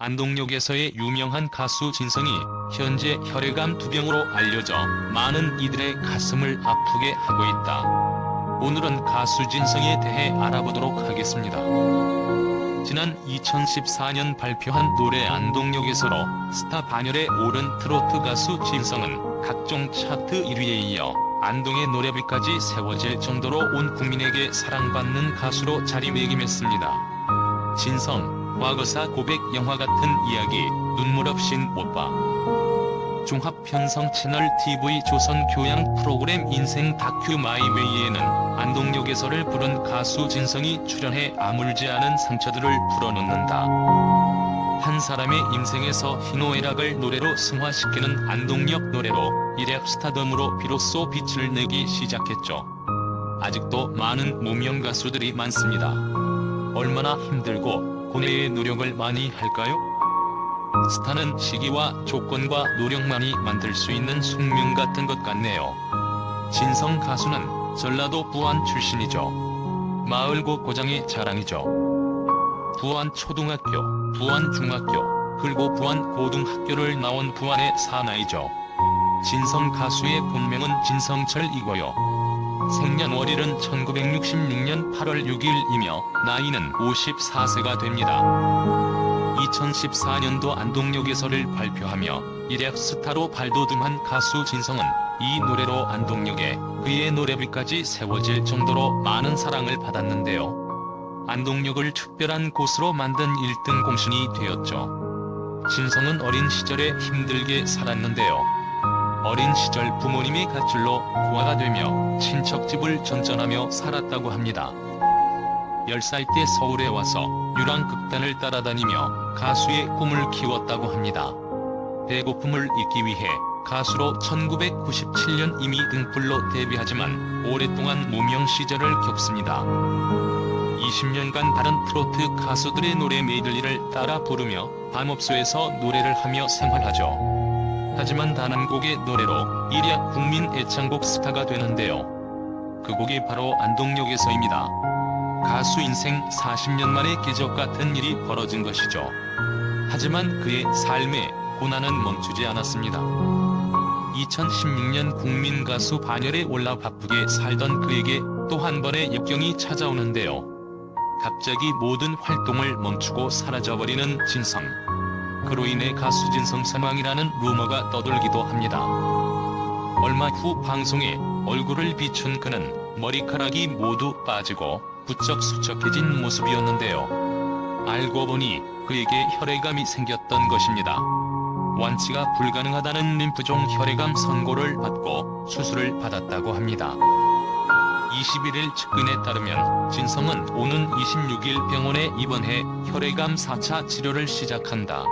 안동역에서의 유명한 가수 진성이 현재 혈액암 투병으로 알려져 많은 이들의 가슴을 아프게 하고 있다. 오늘은 가수 진성에 대해 알아보도록 하겠습니다. 지난 2014년 발표한 노래 안동역에서로 스타 반열에 오른 트로트 가수 진성은 각종 차트 1위에 이어 안동의 노래비까지 세워질 정도로 온 국민에게 사랑받는 가수로 자리매김했습니다. 진성, 과거사 고백 영화 같은 이야기, 눈물 없인 못 봐. 종합편성 채널 TV 조선 교양 프로그램 인생 다큐 마이웨이에는 안동역에서를 부른 가수 진성이 출연해 아물지 않은 상처들을 풀어놓는다. 한 사람의 인생에서 희노애락을 노래로 승화시키는 안동역 노래로 이랩 스타덤으로 비로소 빛을 내기 시작했죠. 아직도 많은 무명 가수들이 많습니다. 얼마나 힘들고 고뇌의 노력을 많이 할까요? 스타는 시기와 조건과 노력만이 만들 수 있는 숙명 같은 것 같네요. 진성 가수는 전라도 부안 출신이죠. 마을 곳 고장의 자랑이죠. 부안 초등학교, 부안 중학교, 그리고 부안 고등학교를 나온 부안의 사나이죠. 진성 가수의 본명은 진성철이고요. 생년월일은 1966년 8월 6일이며 나이는 54세가 됩니다. 2014년도 안동역에서를 발표하며 이랩 스타로 발돋움한 가수 진성은 이 노래로 안동역에 그의 노래비까지 세워질 정도로 많은 사랑을 받았는데요. 안동역을 특별한 곳으로 만든 1등 공신이 되었죠. 진성은 어린 시절에 힘들게 살았는데요. 어린 시절 부모님의 갓줄로 고아가 되며 친척집을 전전하며 살았다고 합니다. 10살 때 서울에 와서 유랑극단을 따라다니며 가수의 꿈을 키웠다고 합니다. 배고픔을 잊기 위해 가수로 1997년 이미 등불로 데뷔하지만 오랫동안 무명 시절을 겪습니다. 20년간 다른 트로트 가수들의 노래 메들리를 따라 부르며 밤업소에서 노래를 하며 생활하죠. 하지만 단 한 곡의 노래로 일약 국민 애창곡 스타가 되는데요. 그 곡이 바로 안동역에서입니다. 가수 인생 40년 만에 기적 같은 일이 벌어진 것이죠. 하지만 그의 삶의 고난은 멈추지 않았습니다. 2016년 국민 가수 반열에 올라 바쁘게 살던 그에게 또 한 번의 역경이 찾아오는데요. 갑자기 모든 활동을 멈추고 사라져버리는 진성. 그로 인해 가수 진성 사망이라는 루머가 떠돌기도 합니다. 얼마 후 방송에 얼굴을 비춘 그는 머리카락이 모두 빠지고 부쩍 수척해진 모습이었는데요. 알고 보니 그에게 혈액암이 생겼던 것입니다. 완치가 불가능하다는 림프종 혈액암 선고를 받고 수술을 받았다고 합니다. 21일 측근에 따르면 진성은 오는 26일 병원에 입원해 혈액암 4차 치료를 시작한다.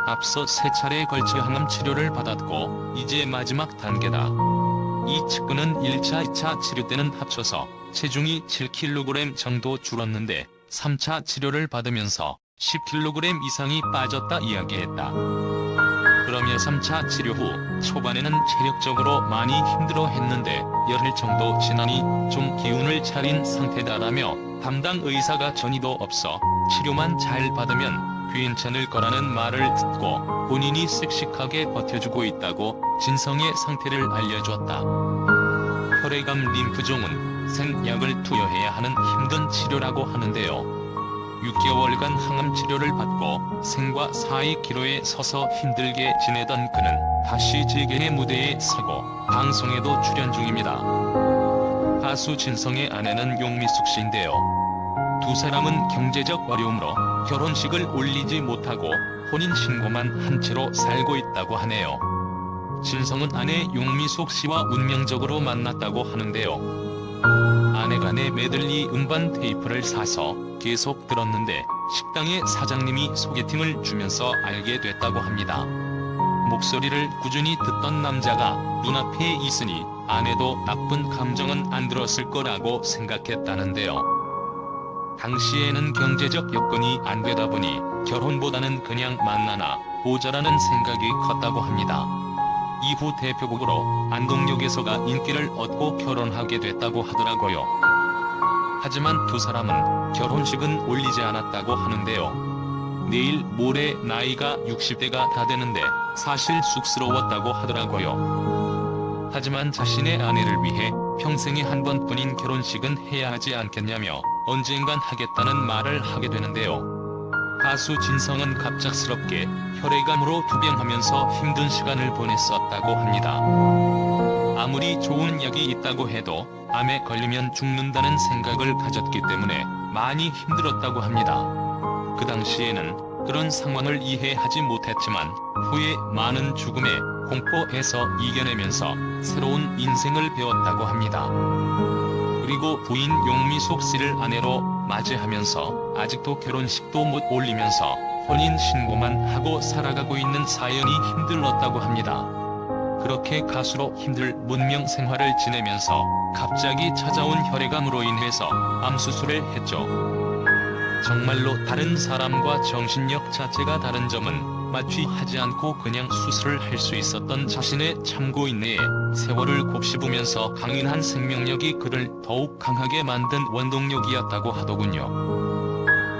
앞서 3차례에 걸쳐 항암 치료를 받았고 이제 마지막 단계다. 이 측근은 1차, 2차 치료 때는 합쳐서 체중이 7kg 정도 줄었는데 3차 치료를 받으면서 10kg 이상이 빠졌다 이야기했다. 그러며 3차 치료 후 초반에는 체력적으로 많이 힘들어했는데 열흘 정도 지나니 좀 기운을 차린 상태다라며 담당 의사가 전이도 없어 치료만 잘 받으면 괜찮을 거라는 말을 듣고 본인이 씩씩하게 버텨주고 있다고 진성의 상태를 알려줬다. 혈액암 림프종은 생약을 투여해야 하는 힘든 치료라고 하는데요. 6개월간 항암 치료를 받고 생과 사의 기로에 서서 힘들게 지내던 그는 다시 재계의 무대에 서고 방송에도 출연 중입니다. 가수 진성의 아내는 용미숙 씨인데요. 두 사람은 경제적 어려움으로 결혼식을 올리지 못하고 혼인신고만 한 채로 살고 있다고 하네요. 진성은 아내 용미숙 씨와 운명적으로 만났다고 하는데요. 아내가 내 메들리 음반 테이프를 사서 계속 들었는데 식당의 사장님이 소개팅을 주면서 알게 됐다고 합니다. 목소리를 꾸준히 듣던 남자가 눈앞에 있으니 아내도 나쁜 감정은 안 들었을 거라고 생각했다는데요. 당시에는 경제적 여건이 안 되다 보니 결혼보다는 그냥 만나나 보자라는 생각이 컸다고 합니다. 이후 대표곡으로 안동역에서가 인기를 얻고 결혼하게 됐다고 하더라고요. 하지만 두 사람은 결혼식은 올리지 않았다고 하는데요. 내일 모레 나이가 60대가 다 되는데 사실 쑥스러웠다고 하더라고요. 하지만 자신의 아내를 위해 평생에 한 번뿐인 결혼식은 해야 하지 않겠냐며 언젠간 하겠다는 말을 하게 되는데요. 가수 진성은 갑작스럽게 혈액암으로 투병하면서 힘든 시간을 보냈었다고 합니다. 아무리 좋은 약이 있다고 해도 암에 걸리면 죽는다는 생각을 가졌기 때문에 많이 힘들었다고 합니다. 그 당시에는 그런 상황을 이해하지 못했지만 후에 많은 죽음의 공포에서 이겨내면서 새로운 인생을 배웠다고 합니다. 그리고 부인 용미숙 씨를 아내로 맞이하면서 아직도 결혼식도 못 올리면서 혼인 신고만 하고 살아가고 있는 사연이 힘들었다고 합니다. 그렇게 가수로 힘들 문명 생활을 지내면서 갑자기 찾아온 혈액암으로 인해서 암 수술을 했죠. 정말로 다른 사람과 정신력 자체가 다른 점은 마취하지 않고 그냥 수술을 할 수 있었던 자신의 참고 인내에 세월을 곱씹으면서 강인한 생명력이 그를 더욱 강하게 만든 원동력이었다고 하더군요.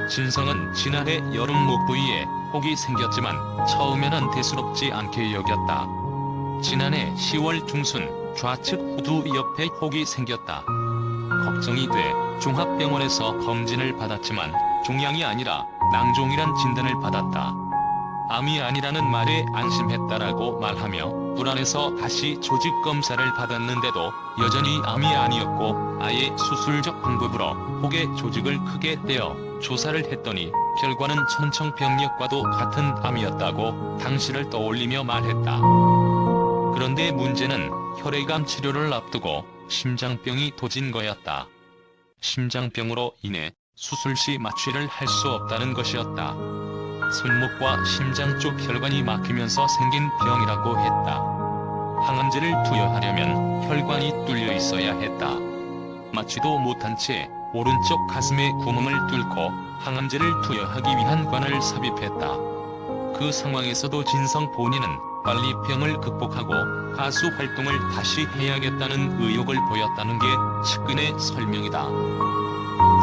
진성은 지난해 여름 목 부위에 혹이 생겼지만 처음에는 대수롭지 않게 여겼다. 지난해 10월 중순 좌측 후두 옆에 혹이 생겼다. 걱정이 돼 종합병원에서 검진을 받았지만 종양이 아니라 낭종이란 진단을 받았다. 암이 아니라는 말에 안심했다라고 말하며 불안해서 다시 조직 검사를 받았는데도 여전히 암이 아니었고 아예 수술적 방법으로 혹의 조직을 크게 떼어 조사를 했더니 결과는 천청병력과도 같은 암이었다고 당시를 떠올리며 말했다. 그런데 문제는 혈액암 치료를 앞두고 심장병이 도진 거였다. 심장병으로 인해 수술 시 마취를 할 수 없다는 것이었다. 손목과 심장 쪽 혈관이 막히면서 생긴 병이라고 했다. 항암제를 투여하려면 혈관이 뚫려 있어야 했다. 마취도 못한 채 오른쪽 가슴에 구멍을 뚫고 항암제를 투여하기 위한 관을 삽입했다. 그 상황에서도 진성 본인은 빨리 병을 극복하고 가수 활동을 다시 해야겠다는 의욕을 보였다는 게 측근의 설명이다.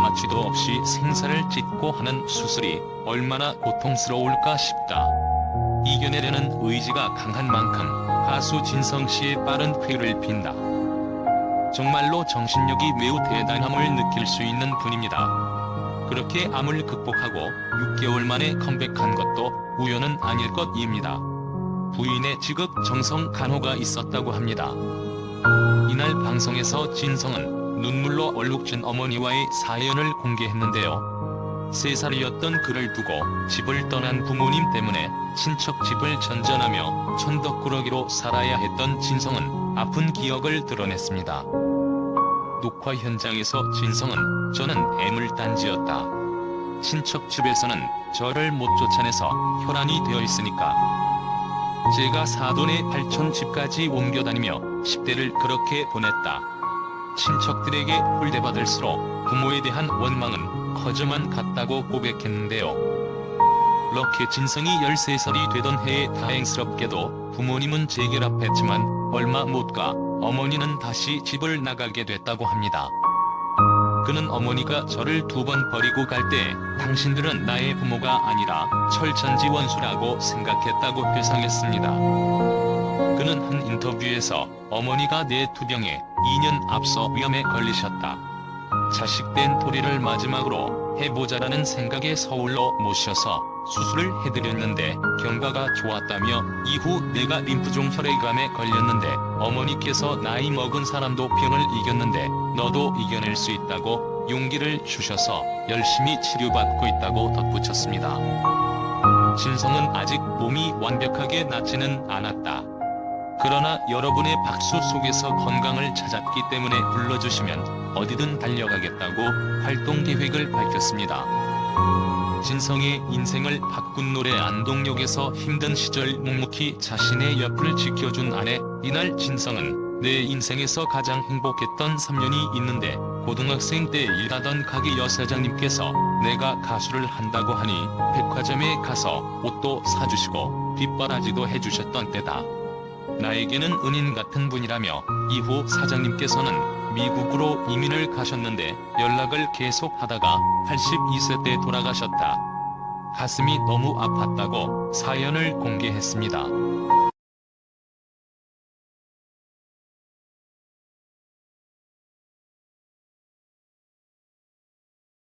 마취도 없이 생사를 찢고 하는 수술이 얼마나 고통스러울까 싶다. 이겨내려는 의지가 강한 만큼 가수 진성 씨의 빠른 쾌유를 빈다. 정말로 정신력이 매우 대단함을 느낄 수 있는 분입니다. 그렇게 암을 극복하고 6개월 만에 컴백한 것도 우연은 아닐 것입니다. 부인의 지극 정성 간호가 있었다고 합니다. 이날 방송에서 진성은 눈물로 얼룩진 어머니와의 사연을 공개했는데요. 3살이었던 그를 두고 집을 떠난 부모님 때문에 친척 집을 전전하며 천덕꾸러기로 살아야 했던 진성은 아픈 기억을 드러냈습니다. 녹화 현장에서 진성은 저는 애물단지였다. 친척 집에서는 저를 못 쫓아내서 혈안이 되어 있으니까 제가 사돈의 팔촌 집까지 옮겨다니며 10대를 그렇게 보냈다. 친척들에게 홀대받을수록 부모에 대한 원망은 커져만 갔다고 고백했는데요. 럭키 진성이 13살이 되던 해에 다행스럽게도 부모님은 재결합했지만 얼마 못 가 어머니는 다시 집을 나가게 됐다고 합니다. 그는 어머니가 저를 2번 버리고 갈 때 당신들은 나의 부모가 아니라 철천지 원수라고 생각했다고 회상했습니다. 그는 한 인터뷰에서 어머니가 내 투병에 2년 앞서 위암에 걸리셨다. 자식된 도리를 마지막으로 해보자라는 생각에 서울로 모셔서 수술을 해드렸는데 경과가 좋았다며 이후 내가 림프종 혈액암에 걸렸는데 어머니께서 나이 먹은 사람도 병을 이겼는데 너도 이겨낼 수 있다고 용기를 주셔서 열심히 치료받고 있다고 덧붙였습니다. 진성은 아직 몸이 완벽하게 낫지는 않았다. 그러나 여러분의 박수 속에서 건강을 찾았기 때문에 불러주시면 어디든 달려가겠다고 활동 계획을 밝혔습니다. 진성의 인생을 바꾼 노래 안동역에서 힘든 시절 묵묵히 자신의 옆을 지켜준 아내. 이날 진성은 내 인생에서 가장 행복했던 3년이 있는데 고등학생 때 일하던 가게 여사장님께서 내가 가수를 한다고 하니 백화점에 가서 옷도 사주시고 뒷바라지도 해주셨던 때다. 나에게는 은인 같은 분이라며 이후 사장님께서는 미국으로 이민을 가셨는데 연락을 계속 하다가 82세 때 돌아가셨다. 가슴이 너무 아팠다고 사연을 공개했습니다.